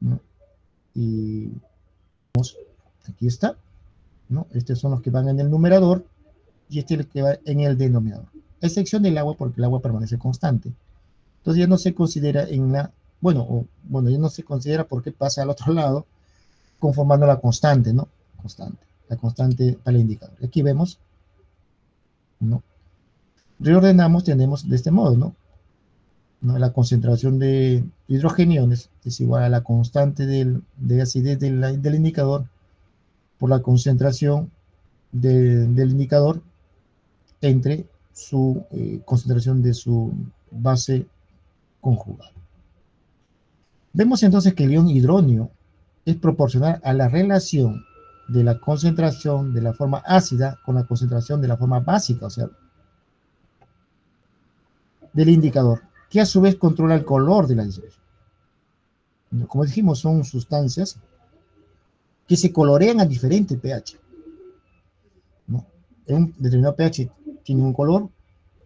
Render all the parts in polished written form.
¿no? Y aquí está, ¿no? Estos son los que van en el numerador y este es el que va en el denominador. A excepción del agua, porque el agua permanece constante. Entonces ya no se considera en la, bueno, ya no se considera porque pasa al otro lado conformando la constante, ¿no? Constante, la constante para el indicador. Aquí vemos, ¿no? Reordenamos, tenemos de este modo, ¿no? ¿No? La concentración de hidrogeniones es igual a la constante de acidez del indicador por la concentración del indicador entre su concentración de su base conjugada. Vemos entonces que el ion hidronio es proporcional a la relación de la concentración de la forma ácida con la concentración de la forma básica, o sea, del indicador, que a su vez controla el color de la disolución. Como dijimos, son sustancias que se colorean a diferente pH, ¿no? En un determinado pH tiene un color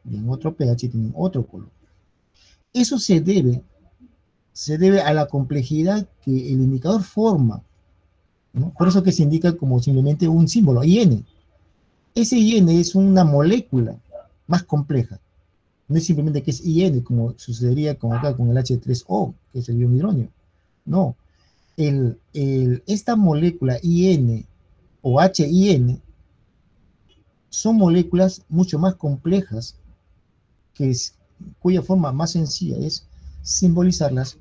y en otro pH tiene otro color. Eso se debe a la complejidad que el indicador forma, ¿no? Por eso que se indica como simplemente un símbolo, IN. Ese IN es una molécula más compleja. No es simplemente que es IN, como sucedería con acá con el H3O, que es el ion hidrógeno. No. Esta molécula IN o HIN son moléculas mucho más complejas que cuya forma más sencilla es simbolizarlas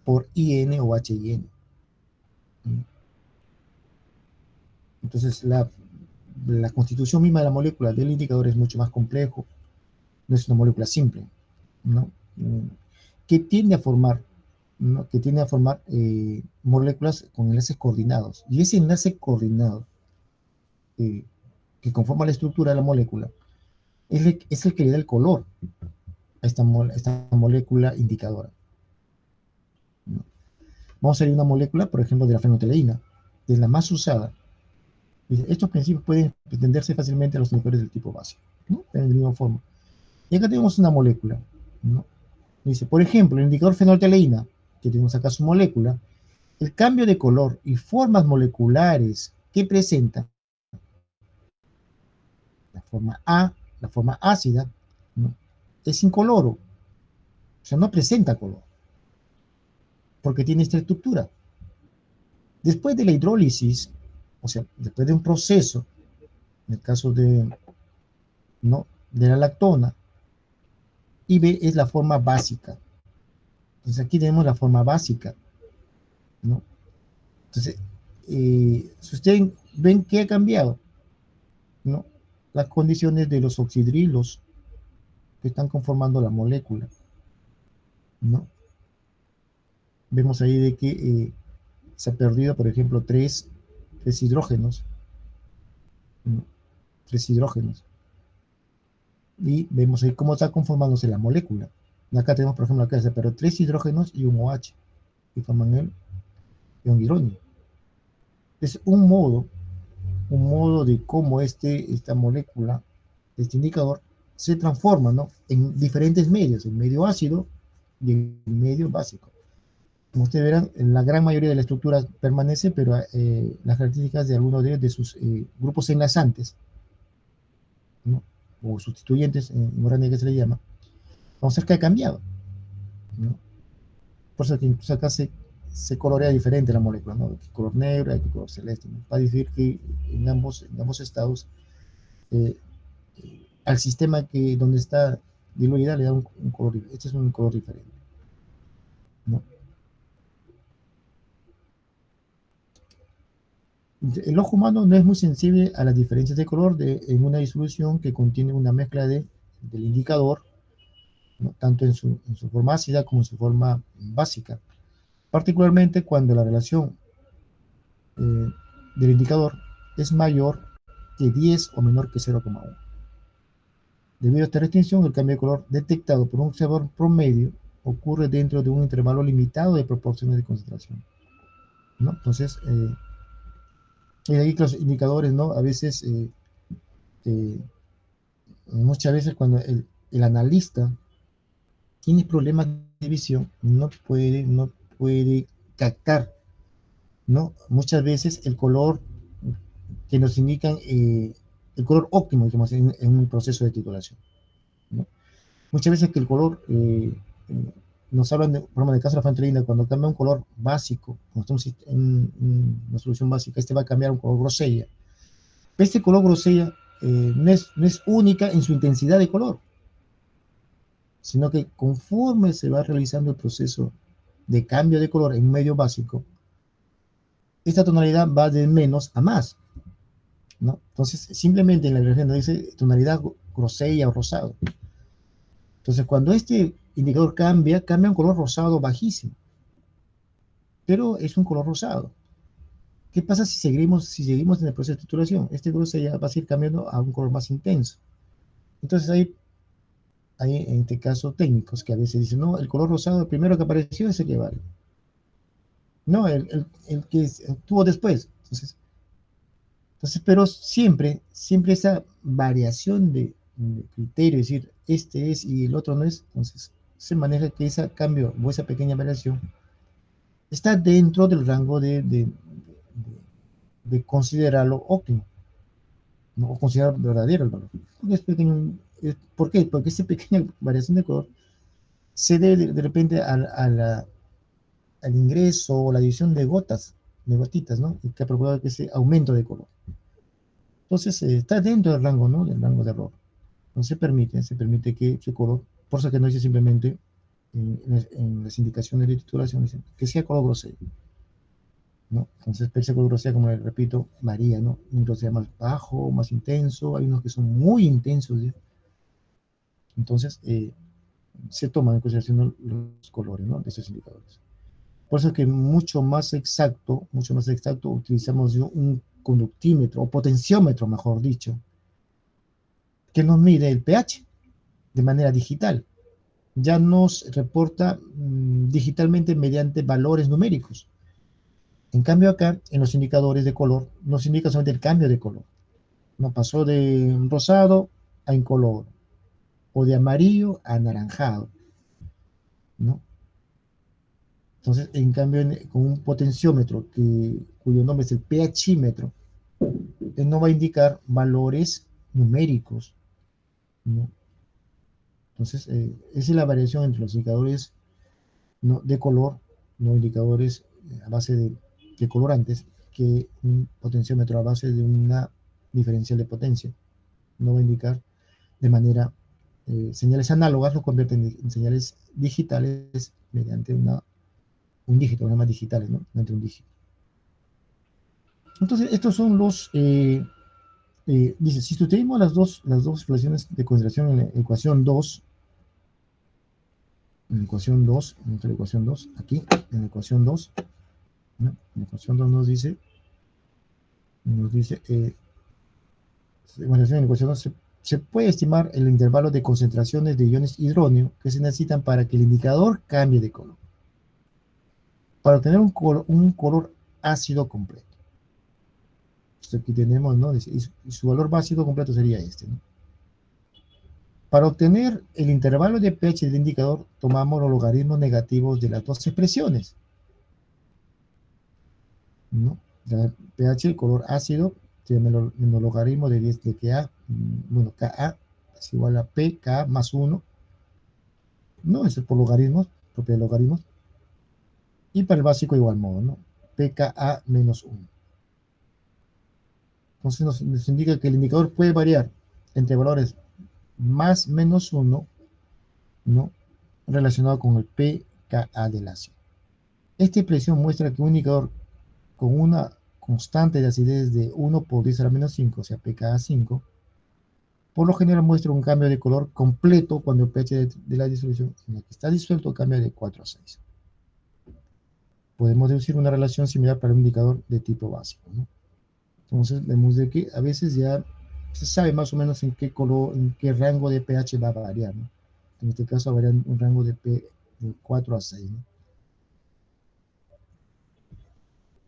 por IN o HIN. Entonces, la constitución misma de la molécula del indicador es mucho más complejo, no es una molécula simple, ¿no? Que tiende a formar, ¿no? Que tiende a formar moléculas con enlaces coordinados. Y ese enlace coordinado eh, que conforma la estructura de la molécula es el que le da el color a esta molécula indicadora, ¿no? Vamos a ver una molécula, por ejemplo, de la fenoteleína, que es la más usada. Estos principios pueden extenderse fácilmente a los indicadores del tipo básico, ¿no? De la misma forma. Y acá tenemos una molécula, ¿no? Dice, por ejemplo, el indicador fenoltaleína, que tenemos acá su molécula, el cambio de color y formas moleculares que presenta, la forma A, la forma ácida, ¿no? Es incoloro, o sea, no presenta color, porque tiene esta estructura. Después de la hidrólisis, o sea, después de un proceso, en el caso ¿no? de la lactona, IB es la forma básica. Entonces aquí tenemos la forma básica, ¿no? Entonces, si ustedes ven que ha cambiado, ¿no? Las condiciones de los oxidrilos que están conformando la molécula, ¿no? Vemos ahí de que se ha perdido, por ejemplo, tres hidrógenos, ¿no? Tres hidrógenos. Y vemos ahí cómo está conformándose la molécula. Y acá tenemos, por ejemplo, acá se perdió tres hidrógenos y un OH, que forman el ion hidrógeno. Es un modo de cómo esta molécula, este indicador, se transforma, ¿no? En diferentes medios, en medio ácido y en medio básico. Como ustedes verán, la gran mayoría de la estructura permanece, pero las características de algunos de sus grupos enlazantes, ¿no? O sustituyentes, en orden que se le llama, vamos a ver que ha cambiado, ¿no? Por eso que incluso acá se colorea diferente la molécula, ¿no? Aquí color negro, aquí color celeste, ¿no? Para decir que en ambos estados eh, al sistema donde está diluida le da un color diferente. Este es un color diferente, ¿no? El ojo humano no es muy sensible a las diferencias de color en una disolución que contiene una mezcla del indicador, ¿no? Tanto en su forma ácida como en su forma básica, particularmente cuando la relación eh, del indicador es mayor que 10 o menor que 0,1. Debido a esta restricción, el cambio de color detectado por un observador promedio ocurre dentro de un intervalo limitado de proporciones de concentración, ¿no? Entonces, y ahí que los indicadores, ¿no? A veces, eh, muchas veces cuando el analista tiene problemas de visión, no puede captar, ¿no? Muchas veces el color que nos indican el color óptimo, digamos, en un proceso de titulación, ¿no? Muchas veces que el color, nos hablan de, por ejemplo, en el caso de la fantrina, cuando cambia un color básico, cuando estamos en una solución básica, este va a cambiar a un color grosella. Este color grosella no es única en su intensidad de color, sino que conforme se va realizando el proceso de cambio de color en un medio básico, esta tonalidad va de menos a más, ¿no? Entonces, simplemente en la ilustración dice tonalidad grosella o rosado. Entonces, cuando este indicador cambia, cambia a un color rosado bajísimo, pero es un color rosado. ¿Qué pasa si seguimos en el proceso de titulación? Este color ya va a ir cambiando a un color más intenso. Entonces, hay en este caso técnicos que a veces dicen, no, el color rosado, el primero que apareció es el que vale. No, el que estuvo después. Pero siempre esa variación de criterio, es decir, este es y el otro no es, entonces se maneja que ese cambio o esa pequeña variación está dentro del rango de considerarlo óptimo, ¿no? O considerar verdadero el valor. Porque es pequeño, ¿por qué? Porque esa pequeña variación de color se debe de repente al ingreso o la división de gotas, de gotitas, ¿no? Y que ha provocado ese aumento de color. Entonces, está dentro del rango, ¿no? Del rango de error. No se permite que su color, por eso que no dice simplemente en las indicaciones de titulación, dicen que sea color grosero, ¿no? Entonces, ese color grosero, como les repito, varía, ¿no? Un grosero más bajo, más intenso, hay unos que son muy intensos, ¿sí? Entonces, se toman en consideración los colores, ¿no? De estos indicadores. Por eso es que mucho más exacto, utilizamos un conductímetro o potenciómetro, mejor dicho, que nos mide el pH de manera digital. Ya nos reporta digitalmente mediante valores numéricos. En cambio acá, en los indicadores de color, nos indica solamente el cambio de color. No pasó de rosado a incoloro, o de amarillo a anaranjado, ¿no? Entonces, en cambio, con un potenciómetro cuyo nombre es el pHímetro, no va a indicar valores numéricos, ¿no? Entonces, esa es la variación entre los indicadores, ¿no?, de color, no indicadores a base de colorantes, que un potenciómetro a base de una diferencial de potencia no va a indicar de manera, señales análogas lo convierten en señales digitales mediante un dígito, nada más digitales, ¿no? Mediante un dígito. Entonces, estos son dice, si sustituimos las dos relaciones de consideración en la ecuación 2, nuestra ecuación 2, aquí, en la ecuación 2, ¿no? En la ecuación 2 nos dice en la ecuación 2 se puede estimar el intervalo de concentraciones de iones hidróneo que se necesitan para que el indicador cambie de color, para obtener un color ácido completo. Entonces aquí tenemos, ¿no? Y su valor básico completo sería este, ¿no? Para obtener el intervalo de pH del indicador, tomamos los logaritmos negativos de las dos expresiones, ¿no? La pH, el color ácido, tiene el logaritmo de 10 de que A, bueno, Ka es igual a pK más 1, ¿no? Eso es por logaritmos, propio de logaritmos. Y para el básico igual modo, ¿no? pKa menos 1. Entonces nos indica que el indicador puede variar entre valores más menos 1, ¿no?, relacionado con el pKa del ácido. Esta expresión muestra que un indicador con una constante de acidez de 1 por 10 a la menos 5, o sea, pKa 5, por lo general muestra un cambio de color completo cuando el pH de la disolución en la que está disuelto cambia de 4 a 6. Podemos deducir una relación similar para un indicador de tipo básico, ¿no? Entonces vemos de que a veces ya se sabe más o menos en qué color, en qué rango de pH va a variar, ¿no? En este caso varía un rango de 4 a 6, ¿no?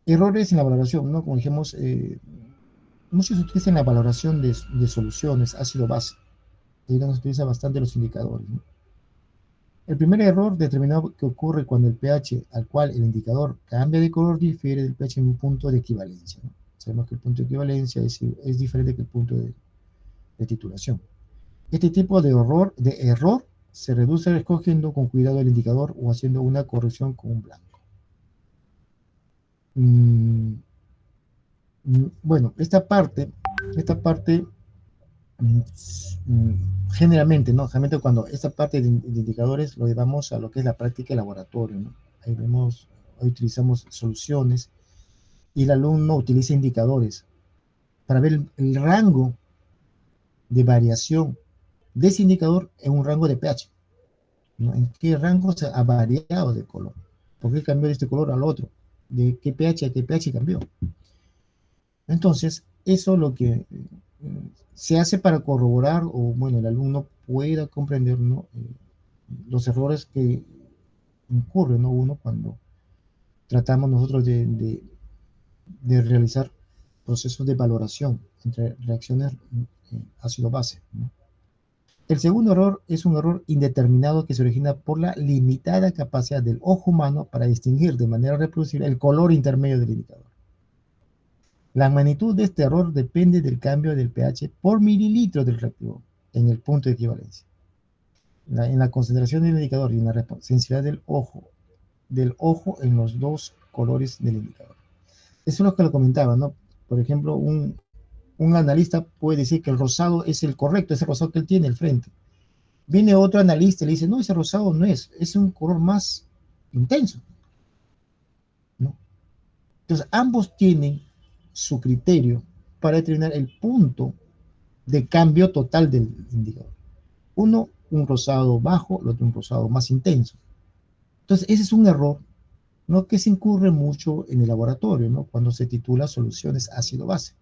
Errores en la valoración, ¿no? Como dijimos, muchos utilizan la valoración de soluciones ácido-base. Ahí nos utiliza bastante los indicadores, ¿no? El primer error determinado que ocurre cuando el pH al cual el indicador cambia de color difiere del pH en un punto de equivalencia, ¿no? Sabemos que el punto de equivalencia es diferente que el punto de titulación. Este tipo de error se reduce escogiendo con cuidado el indicador o haciendo una corrección con un blanco. Bueno, esta parte generalmente, ¿no? Generalmente cuando esta parte de indicadores lo llevamos a lo que es la práctica de laboratorio, ¿no? Ahí vemos, ahí utilizamos soluciones y el alumno utiliza indicadores para ver el rango de variación de ese indicador en un rango de pH, ¿no? En qué rango se ha variado de color, por qué cambió de este color al otro, de qué pH a qué pH cambió. Entonces, eso es lo que se hace para corroborar o, bueno, el alumno pueda comprender, ¿no? Los errores que incurren, ¿no? Uno cuando tratamos nosotros de realizar procesos de valoración entre reacciones ácido-base, ¿no? El segundo error es un error indeterminado que se origina por la limitada capacidad del ojo humano para distinguir de manera reproducible el color intermedio del indicador. La magnitud de este error depende del cambio del pH por mililitro del reactivo en el punto de equivalencia. En la concentración del indicador y en la sensibilidad del ojo en los dos colores del indicador. Eso es lo que lo comentaba, ¿no? Por ejemplo, un analista puede decir que el rosado es el correcto, ese rosado que él tiene al frente. Viene otro analista y le dice, no, ese rosado no es un color más intenso, ¿no? Entonces, ambos tienen su criterio para determinar el punto de cambio total del indicador. Uno, un rosado bajo, el otro un rosado más intenso. Entonces, ese es un error, ¿no? Que se incurre mucho en el laboratorio, ¿no? Cuando se titula soluciones ácido-base.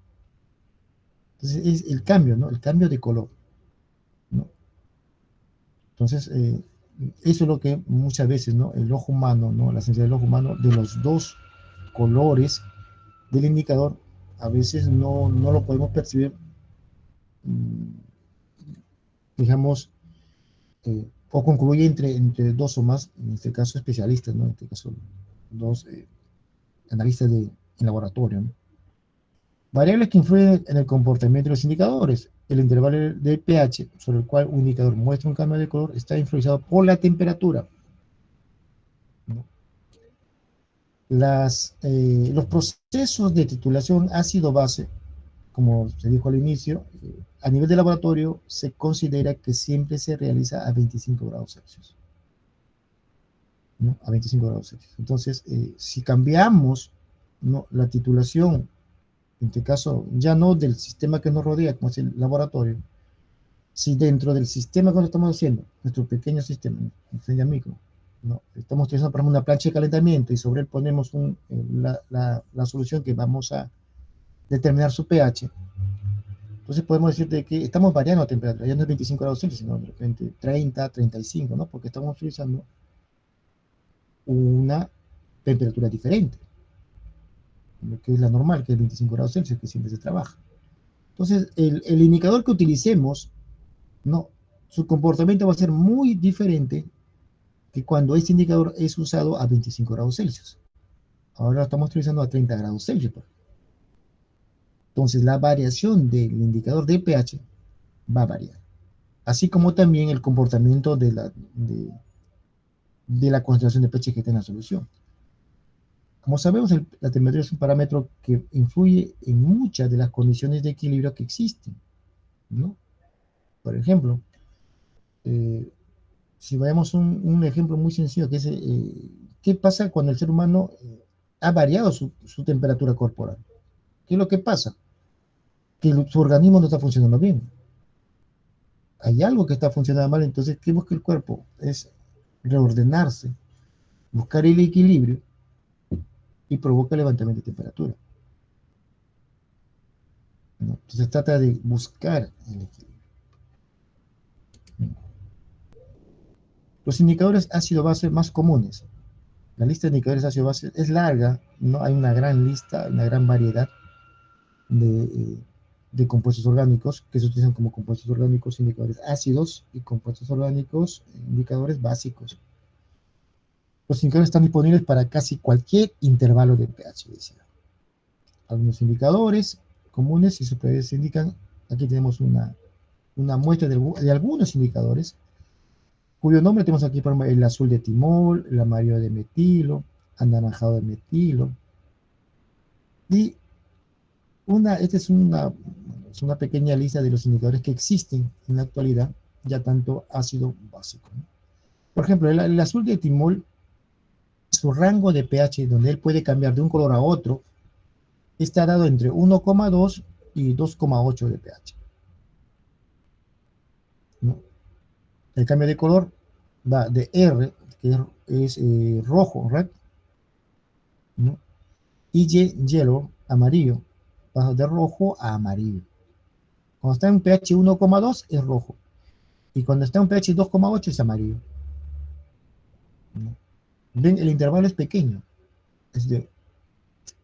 Entonces, es el cambio, ¿no? El cambio de color, ¿no? Entonces, eso es lo que muchas veces, ¿no? El ojo humano, ¿no? La sensibilidad del ojo humano de los dos colores del indicador, a veces no lo podemos percibir, digamos, o concluye entre dos o más, en este caso especialistas, ¿no? En este caso, dos analistas en laboratorio, ¿no? Variables que influyen en el comportamiento de los indicadores. El intervalo de pH sobre el cual un indicador muestra un cambio de color está influenciado por la temperatura, ¿no? Los procesos de titulación ácido-base, como se dijo al inicio, a nivel de laboratorio se considera que siempre se realiza a 25 grados Celsius, ¿no? A 25 grados Celsius. Entonces, si cambiamos, ¿no? La titulación, en este caso, ya no del sistema que nos rodea, como es el laboratorio, si dentro del sistema que estamos haciendo, nuestro pequeño sistema, nuestra micro, ¿no? Estamos utilizando, por ejemplo, una plancha de calentamiento y sobre él ponemos la solución que vamos a determinar su pH. Entonces podemos decir de que estamos variando la temperatura, ya no es 25 grados Celsius, sino de repente 30, 35, ¿no? Porque estamos utilizando una temperatura diferente, lo que es la normal, que es 25 grados Celsius, que siempre se trabaja. Entonces, el indicador que utilicemos, no, su comportamiento va a ser muy diferente que cuando este indicador es usado a 25 grados Celsius. Ahora lo estamos utilizando a 30 grados Celsius. Entonces, la variación del indicador de pH va a variar, así como también el comportamiento de la concentración de pH que está en la solución. Como sabemos, la temperatura es un parámetro que influye en muchas de las condiciones de equilibrio que existen, ¿no? Por ejemplo, si vemos un ejemplo muy sencillo, que es qué pasa cuando el ser humano ha variado su temperatura corporal. ¿Qué es lo que pasa? Que su organismo no está funcionando bien. Hay algo que está funcionando mal, entonces ¿qué busca el cuerpo? Es reordenarse, buscar el equilibrio y provoca levantamiento de temperatura, ¿no? Entonces trata de buscar el equilibrio. Los indicadores ácido-base más comunes. La lista de indicadores ácido-base es larga, ¿no? Hay una gran lista, una gran variedad de de compuestos orgánicos que se utilizan como compuestos orgánicos indicadores ácidos y compuestos orgánicos indicadores básicos. Los indicadores están disponibles para casi cualquier intervalo de pH, decía. Algunos indicadores comunes y superiores indican, aquí tenemos una muestra de algunos indicadores, cuyo nombre tenemos aquí, por ejemplo, el azul de timol, el amarillo de metilo, anaranjado de metilo. Y esta es una pequeña lista de los indicadores que existen en la actualidad, ya tanto ácido básico, ¿no? Por ejemplo, el azul de timol, su rango de pH, donde él puede cambiar de un color a otro, está dado entre 1,2 y 2,8 de pH, ¿no? El cambio de color va de R, que es rojo, red, ¿no? Y yellow, amarillo, va de rojo a amarillo. Cuando está en pH 1,2 es rojo, y cuando está en pH 2,8 es amarillo, ¿no? Ven, el intervalo es pequeño, es de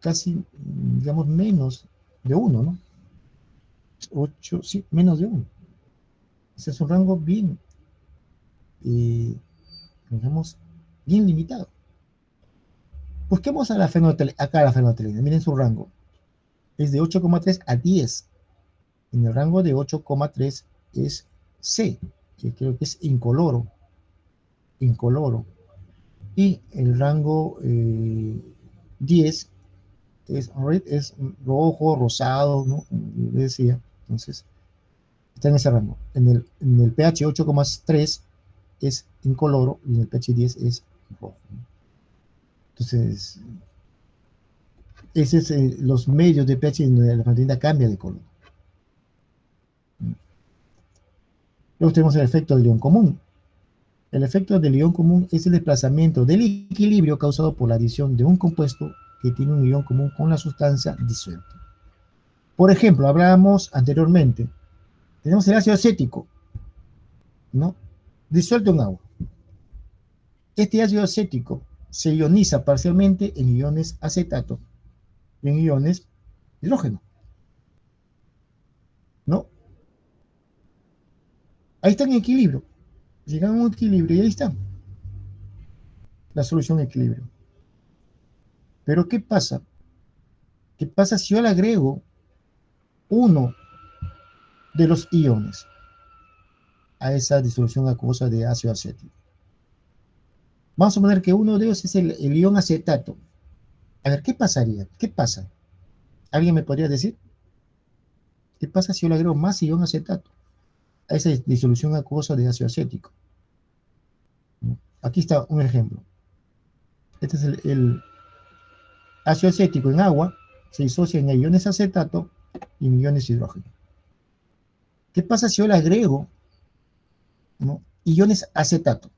casi, digamos, menos de 1, ¿no? 8, sí, menos de 1. Ese es un rango bien, digamos, bien limitado. Busquemos a acá la fenolftalina. Miren su rango. Es de 8,3 a 10. En el rango de 8,3 es C, que creo que es incoloro. Y el rango 10 es rojo, rosado, ¿no? Le decía. Entonces, está en ese rango. En el pH 8,3 es incoloro y en el pH 10 es rojo, ¿no? Entonces, ese es los medios de pH donde la fenolftalina cambia de color. Luego tenemos el efecto del ion común. El efecto del ion común es el desplazamiento del equilibrio causado por la adición de un compuesto que tiene un ion común con la sustancia disuelta. Por ejemplo, hablábamos anteriormente, tenemos el ácido acético, ¿no? Disuelto en agua. Este ácido acético se ioniza parcialmente en iones acetato y en iones hidrógeno, ¿no? Ahí está en equilibrio. Llegan a un equilibrio y ahí está la solución de equilibrio. Pero ¿qué pasa? ¿Qué pasa si yo le agrego uno de los iones a esa disolución acuosa de ácido acético? Vamos a suponer que uno de ellos es el ion acetato. A ver, ¿qué pasaría? ¿Qué pasa? ¿Alguien me podría decir? ¿Qué pasa si yo le agrego más ion acetato a esa disolución acuosa de ácido acético? Aquí está un ejemplo. Este es el ácido acético en agua, se disocia en iones acetato y en iones hidrógeno. ¿Qué pasa si yo le agrego, ¿no?, iones acetato?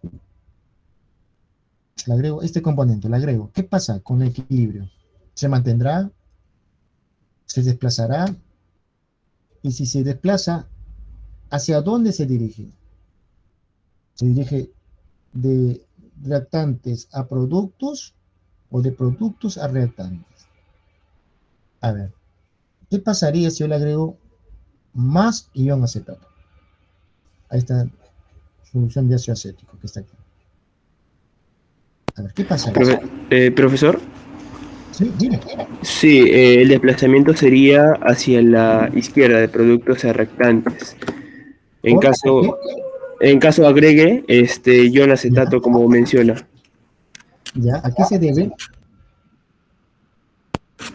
Le agrego este componente, le agrego. ¿Qué pasa con el equilibrio? ¿Se mantendrá? ¿Se desplazará? Y si se desplaza, ¿hacia dónde se dirige? ¿Se dirige de reactantes a productos o de productos a reactantes? A ver, ¿qué pasaría si yo le agrego más ion acetato a esta solución de ácido acético que está aquí? A ver, ¿qué pasaría? Profesor. Sí, dime. Sí, el desplazamiento sería hacia la izquierda de productos a reactantes. En ¿Por caso, qué? en caso agregue ion Ya, acetato como menciona. ya. ¿A qué se debe?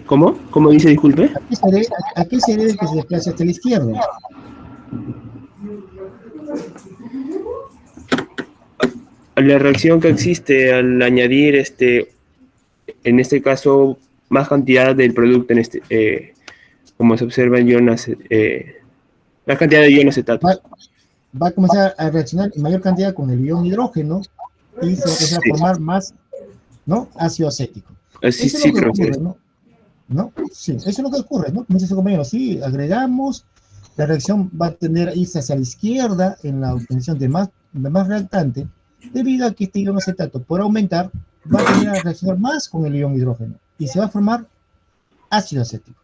¿Cómo? ¿Cómo dice, disculpe? ¿A qué se debe que se desplace hasta la izquierda? La reacción que existe al añadir en este caso más cantidad del producto como se observa en más cantidad de ion acetato. Va a comenzar a reaccionar en mayor cantidad con el ion hidrógeno y se va a comenzar a formar más, ¿no?, ácido acético. Sí, Eso es lo sí, que ocurre, profesor. ¿no? Sí, eso es lo que ocurre, ¿no? Como dice su compañero, sí, agregamos, la reacción va a tender a irse hacia la izquierda en la obtención de más reactante, debido a que este ion acetato, por aumentar, va a tender a reaccionar más con el ion hidrógeno y se va a formar ácido acético.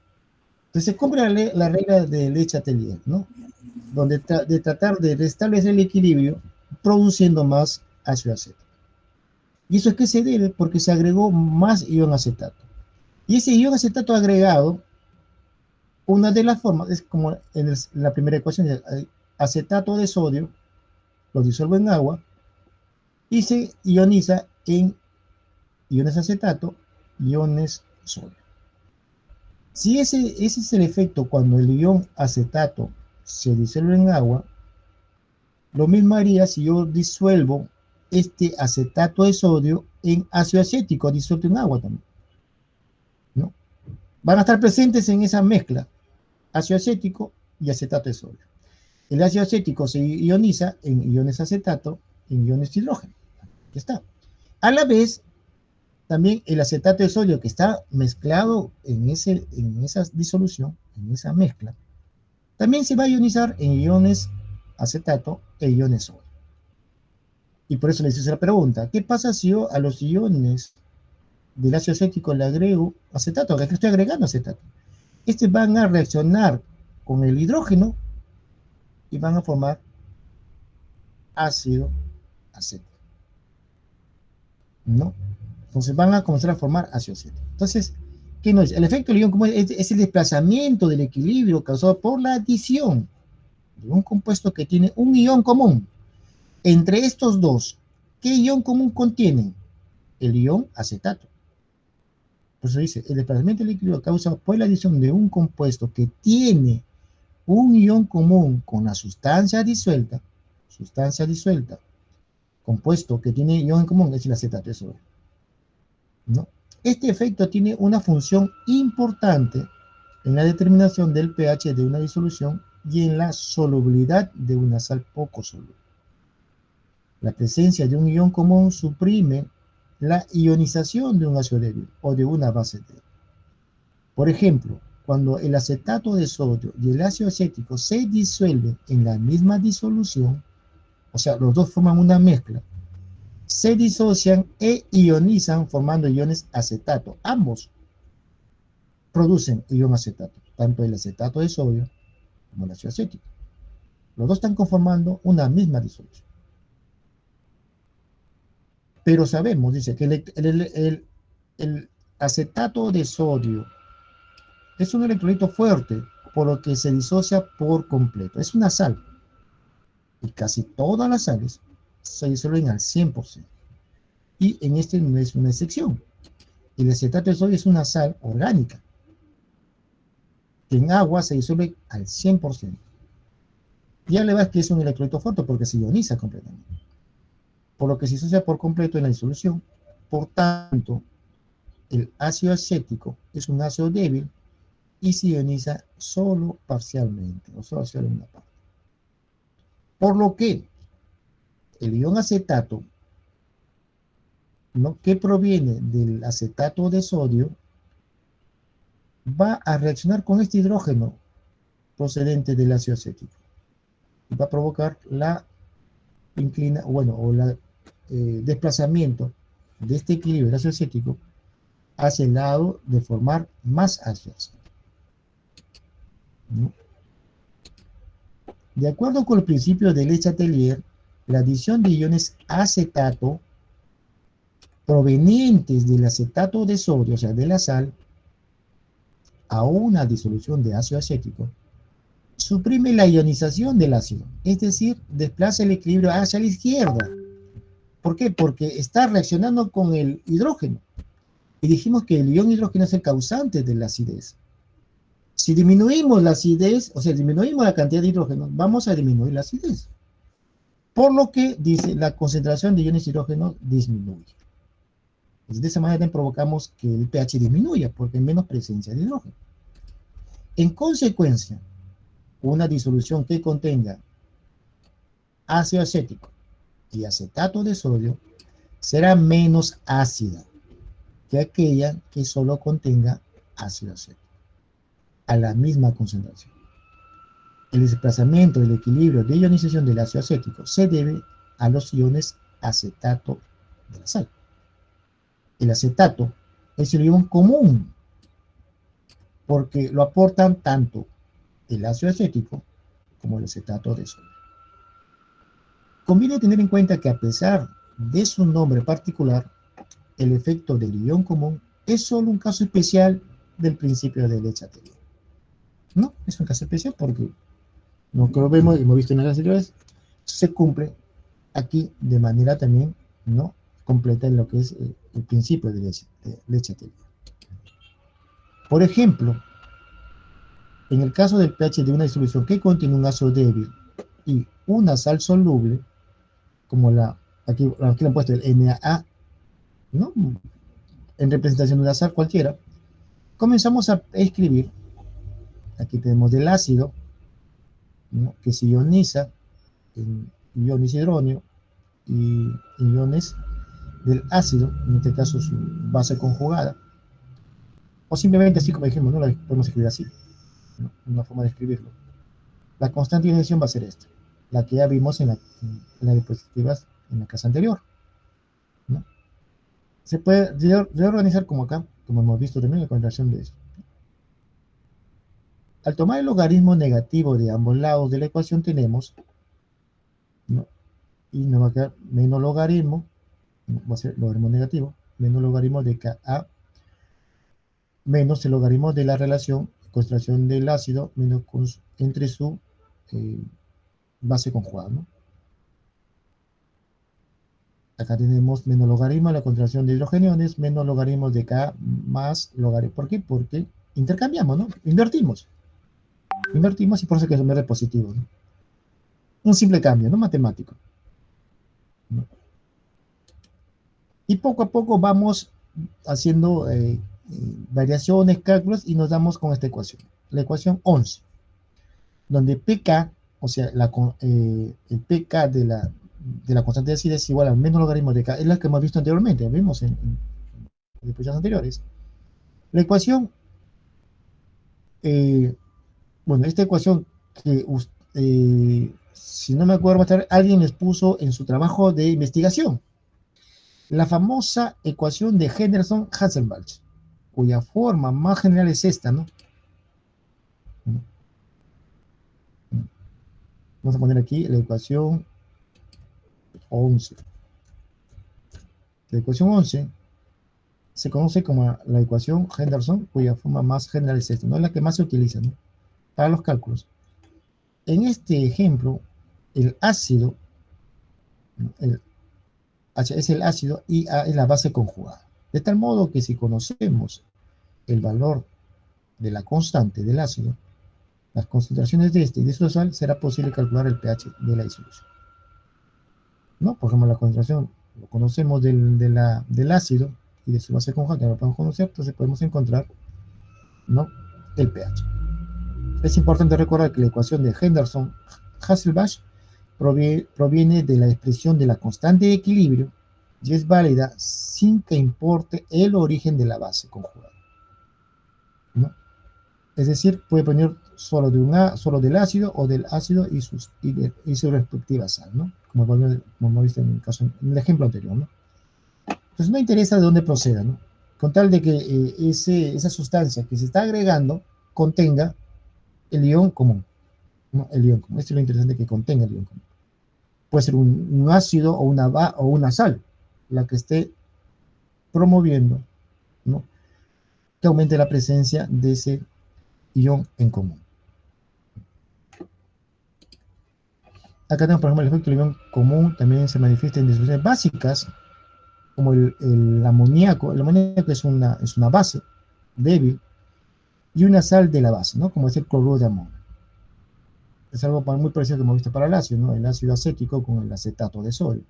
Entonces se cumple la regla de Le Chatelier, ¿no? Donde de tratar de restablecer el equilibrio produciendo más ácido acético. ¿Y eso es que se debe? Porque se agregó más ion acetato. Y ese ion acetato agregado, una de las formas, es como en la primera ecuación, acetato de sodio, lo disuelve en agua y se ioniza en iones acetato, iones sodio. Si ese es el efecto cuando el ion acetato se disuelve en agua, lo mismo haría si yo disuelvo este acetato de sodio en ácido acético disuelto en agua también, ¿no? Van a estar presentes en esa mezcla, ácido acético y acetato de sodio. El ácido acético se ioniza en iones acetato, en iones hidrógeno. Aquí está. A la vez, también el acetato de sodio que está mezclado en esa disolución, en esa mezcla, también se va a ionizar en iones acetato e iones sodio. Y por eso les hice la pregunta, ¿qué pasa si yo a los iones del ácido acético le agrego acetato? Acá estoy agregando acetato. Estos van a reaccionar con el hidrógeno y van a formar ácido acético, ¿no? Entonces van a comenzar a formar ácido acético. Entonces, ¿qué nos dice? El efecto del ion común es el desplazamiento del equilibrio causado por la adición de un compuesto que tiene un ion común. Entre estos dos, ¿qué ion común contienen? El ion acetato. Por eso dice, el desplazamiento del equilibrio causado por la adición de un compuesto que tiene un ion común con la sustancia disuelta, compuesto que tiene ion en común es el acetato de sodio, ¿no? Este efecto tiene una función importante en la determinación del pH de una disolución y en la solubilidad de una sal poco soluble. La presencia de un ion común suprime la ionización de un ácido débil o de una base débil. Por ejemplo, cuando el acetato de sodio y el ácido acético se disuelven en la misma disolución, o sea, los dos forman una mezcla, se disocian e ionizan formando iones acetato. Ambos producen ion acetato, tanto el acetato de sodio como el ácido acético. Los dos están conformando una misma disolución. Pero sabemos, dice, que el acetato de sodio es un electrolito fuerte, por lo que se disocia por completo. Es una sal. Y casi todas las sales se disuelven al 100%. Y en este no es una excepción. El acetato de sodio es una sal orgánica, que en agua se disuelve al 100%. Ya le vas que es un electrolito fuerte porque se ioniza completamente. Por lo que se disocia por completo en la disolución. Por tanto, el ácido acético es un ácido débil y se ioniza solo parcialmente, o solo en una parte. Por lo que el ion acetato, ¿no?, que proviene del acetato de sodio, va a reaccionar con este hidrógeno procedente del ácido acético. Y va a provocar la desplazamiento de este equilibrio del ácido acético hacia el lado de formar más ácido acético, ¿no? De acuerdo con el principio de Le Chatelier, la adición de iones acetato provenientes del acetato de sodio, o sea, de la sal, a una disolución de ácido acético, suprime la ionización del ácido, es decir, desplaza el equilibrio hacia la izquierda. ¿Por qué? Porque está reaccionando con el hidrógeno. Y dijimos que el ion hidrógeno es el causante de la acidez. Si disminuimos la acidez, o sea, disminuimos la cantidad de hidrógeno, vamos a disminuir la acidez. Por lo que, dice, la concentración de iones hidrógeno disminuye. Pues de esa manera provocamos que el pH disminuya, porque hay menos presencia de hidrógeno. En consecuencia, una disolución que contenga ácido acético y acetato de sodio será menos ácida que aquella que solo contenga ácido acético, a la misma concentración. El desplazamiento del equilibrio de ionización del ácido acético se debe a los iones acetato de la sal. El acetato es el ion común porque lo aportan tanto el ácido acético como el acetato de sodio. Conviene tener en cuenta que a pesar de su nombre particular, el efecto del ion común es solo un caso especial del principio de Le-Chatelier. No, es un caso especial porque lo que lo vemos, hemos visto en las anteriores, se cumple aquí de manera también no completa en lo que es el principio de Le-Chatelier. Por ejemplo, en el caso del pH de una distribución que contiene un ácido débil y una sal soluble, como aquí le han puesto el NaA, ¿no? En representación de una sal cualquiera, comenzamos a escribir, aquí tenemos del ácido, ¿no? Que se ioniza en iones hidronio y iones del ácido, en este caso su base conjugada, o simplemente así como dijimos, no la podemos escribir así, ¿no? Una forma de escribirlo. La constante de ionización va a ser esta, la que ya vimos en las diapositivas en la clase anterior, ¿no? Se puede reorganizar como acá, como hemos visto también en la concentración de esto. Al tomar el logaritmo negativo de ambos lados de la ecuación tenemos, ¿no? Y nos va a quedar menos logaritmo, ¿no? Va a ser logaritmo negativo, menos logaritmo de Ka menos el logaritmo de la relación concentración del ácido menos entre su eh, base conjugada, ¿no? Acá tenemos menos logaritmo de la concentración de hidrogeniones, menos logaritmos de K más logaritmo. ¿Por qué? Porque intercambiamos, ¿no? Invertimos. Invertimos y por eso que es un R positivo, ¿no? Un simple cambio, ¿no? Matemático, ¿no? Y poco a poco vamos haciendo variaciones, cálculos y nos damos con esta ecuación. La ecuación 11, donde PK, o sea, el PK de la constante de acidez es igual al menos logaritmo de K, es la que hemos visto anteriormente, vimos en diapositivas anteriores. La ecuación, bueno, esta ecuación que, si no me acuerdo, alguien les puso en su trabajo de investigación, la famosa ecuación de Henderson-Hasselbalch, cuya forma más general es esta, ¿no? Vamos a poner aquí la ecuación 11. La ecuación 11 se conoce como la ecuación Henderson, cuya forma más general es esta, ¿no? Es la que más se utiliza, ¿no? Para los cálculos. En este ejemplo, el ácido, el H es el ácido y A es la base conjugada. De tal modo que si conocemos el valor de la constante del ácido, las concentraciones de este y de su sal, será posible calcular el pH de la disolución, ¿no? Por ejemplo, la concentración lo conocemos del ácido y de su base conjugada, que lo podemos conocer, entonces podemos encontrar, ¿no? El pH. Es importante recordar que la ecuación de Henderson-Hasselbalch proviene de la expresión de la constante de equilibrio y es válida sin que importe el origen de la base conjugada, ¿no? Es decir, puede venir solo del ácido o del ácido y su respectiva sal, ¿no? Como hemos visto en el ejemplo anterior, ¿no? Entonces no interesa de dónde proceda, ¿no? Con tal de que esa sustancia que se está agregando contenga el ion común, ¿no? El ion común. Esto es lo interesante, que contenga el ion común. Puede ser un ácido o una sal, la que esté promoviendo, ¿no? Que aumente la presencia de ese ion en común. Acá tenemos, por ejemplo, el efecto del ion común también se manifiesta en disoluciones básicas, como el amoníaco. El amoníaco es una base débil y una sal de la base, ¿no? Como es el cloruro de amonio. Es algo muy parecido que hemos visto para el ácido, ¿no? El ácido acético con el acetato de sodio.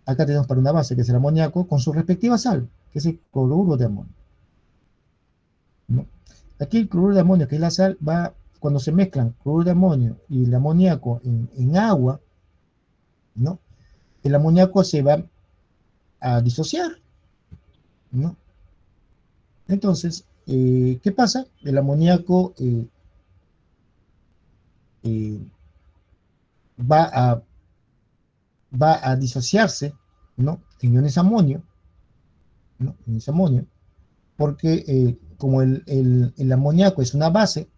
Acá tenemos para una base, que es el amoníaco, con su respectiva sal, que es el cloruro de amonio, ¿no? Aquí el cloruro de amonio, que es la sal, cuando se mezclan cloruro de amonio y el amoníaco en agua, ¿no? El amoníaco se va a disociar, ¿no? Entonces, ¿qué pasa? El amoníaco eh, va, a, va a disociarse, ¿no? En iones amonio, ¿no? En iones amonio, porque como el amoníaco es una base,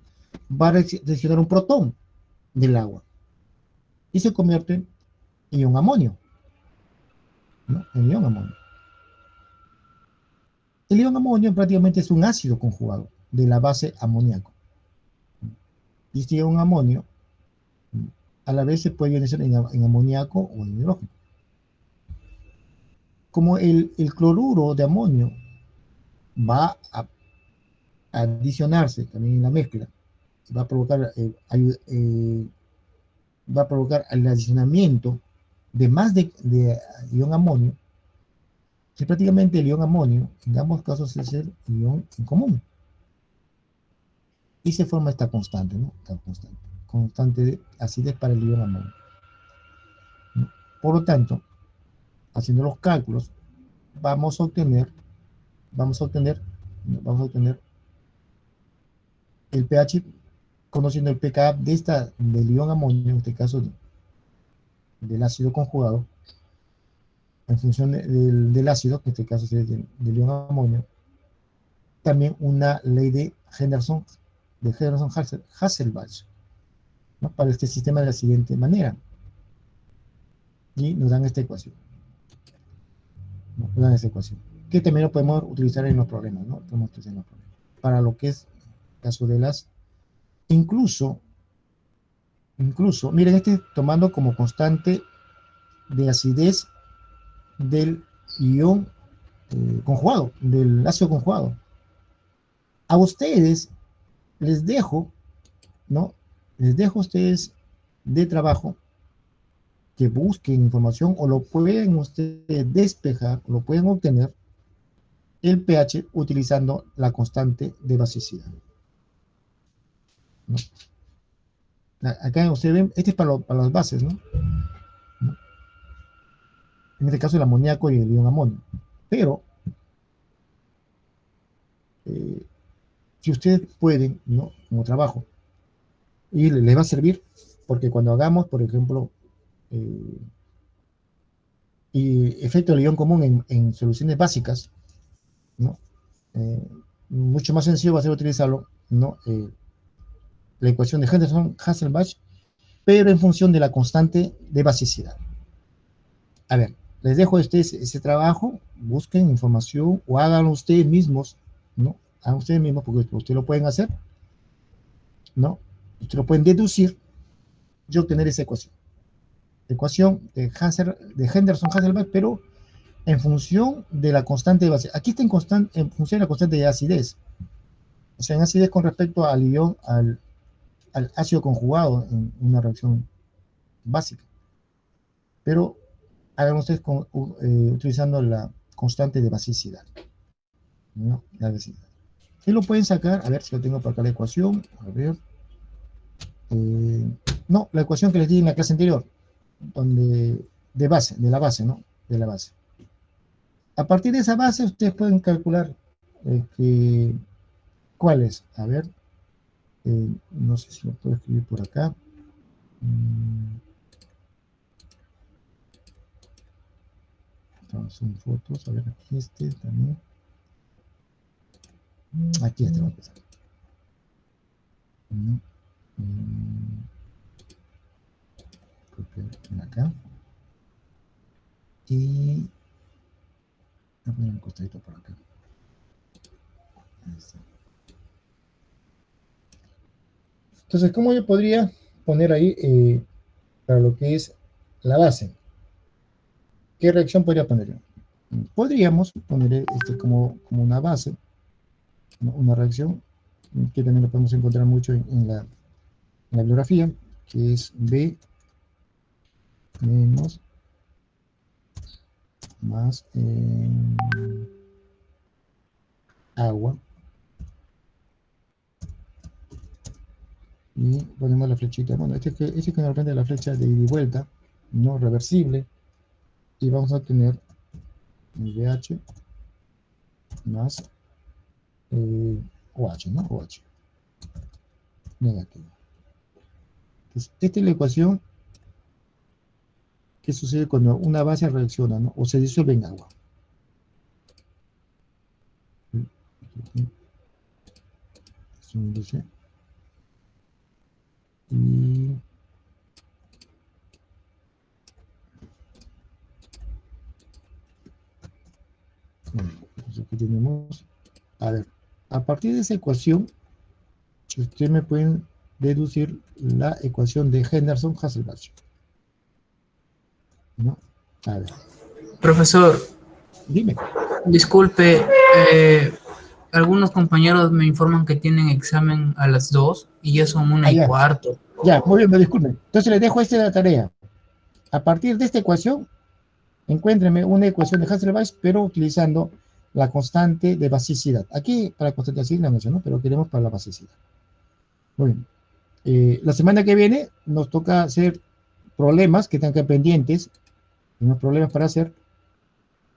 va a reaccionar un protón del agua y se convierte en ion amonio, ¿no? En ion amonio. El ion amonio prácticamente es un ácido conjugado de la base amoníaco. Y este ion amonio a la vez se puede ionizar en amoníaco o en hidrógeno. Como el cloruro de amonio va a adicionarse también en la mezcla, va a provocar, va a provocar el adicionamiento de más de ion amonio, que prácticamente el ion amonio en ambos casos es el ion en común. Y se forma esta constante, ¿no? Esta constante de acidez para el ion amonio, ¿no? Por lo tanto, haciendo los cálculos, vamos a obtener, vamos a obtener, vamos a obtener el pH conociendo el pKa del ion amonio, en este caso del ácido conjugado, en función del ácido, que en este caso sería del ion amonio, también una ley de Henderson-Hasselbalch, ¿no? Para este sistema de la siguiente manera. Y nos dan esta ecuación. Nos dan esta ecuación. Que también lo podemos utilizar en los problemas, ¿no? Podemos utilizar en los problemas. Para lo que es el caso de las... Incluso, miren, tomando como constante de acidez del ion conjugado, del ácido conjugado. A ustedes les dejo, ¿no? Les dejo a ustedes de trabajo que busquen información o lo pueden ustedes despejar, lo pueden obtener el pH utilizando la constante de basicidad, ¿no? Acá ustedes ven, este es para las bases, ¿no? En este caso el amoníaco y el ion amonio. Pero si ustedes pueden, ¿no? Como trabajo, y les va a servir, porque cuando hagamos, por ejemplo, y efecto del ion común en soluciones básicas, ¿no? Mucho más sencillo va a ser utilizarlo, ¿no? La ecuación de Henderson-Hasselbalch, pero en función de la constante de basicidad. A ver, les dejo ese trabajo, busquen información o háganlo ustedes mismos, ¿no? Hagan ustedes mismos porque ustedes lo pueden hacer, ¿no? Ustedes lo pueden deducir y obtener esa ecuación. Ecuación de Henderson-Hasselbalch, pero en función de la constante de base. Aquí está en función de la constante de acidez. O sea, en acidez con respecto al ion, al ácido conjugado en una reacción básica. Pero hagan ustedes utilizando la constante de basicidad, ¿no? La basicidad. Y lo pueden sacar, a ver si lo tengo por acá la ecuación, a ver. No, la ecuación que les di en la clase anterior, donde de base, de la base, ¿no? De la base. A partir de esa base ustedes pueden calcular cuál es. A ver, no sé si lo puedo escribir por acá. Son fotos, a ver, aquí también. Aquí va a empezar. Copiar acá. Y voy a poner un costadito por acá. Ahí está. Entonces, ¿cómo yo podría poner ahí para lo que es la base? ¿Qué reacción podría poner yo? Podríamos poner como una base, ¿no? Una reacción que también lo podemos encontrar mucho en la bibliografía, que es B menos más agua, y ponemos la flechita. Bueno, este que normalmente es la flecha de ida y vuelta, no reversible, y vamos a tener VH más OH, ¿no? OH negativo. Entonces, esta es la ecuación que sucede cuando una base reacciona, ¿no? O se disuelve en agua. Dice. Y bueno, pues aquí tenemos, a ver, a partir de esa ecuación, ustedes me pueden deducir la ecuación de Henderson-Hasselbalch, ¿no? A ver, Profesor, dime. disculpe, algunos compañeros me informan que tienen examen a las 2 y ya son 1:15. Ya, muy bien, me disculpen. Entonces les dejo esta la tarea. A partir de esta ecuación, encuéntrenme una ecuación de Hasselbalch, pero utilizando la constante de basicidad. Aquí para constante así la menciono, pero queremos para la basicidad. Muy bien. La semana que viene nos toca hacer problemas que están pendientes, unos problemas para hacer,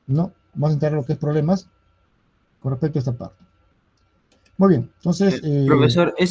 ¿no? Vamos a entrar a lo que es problemas con respecto a esta parte. Muy bien, entonces... Profesor, ese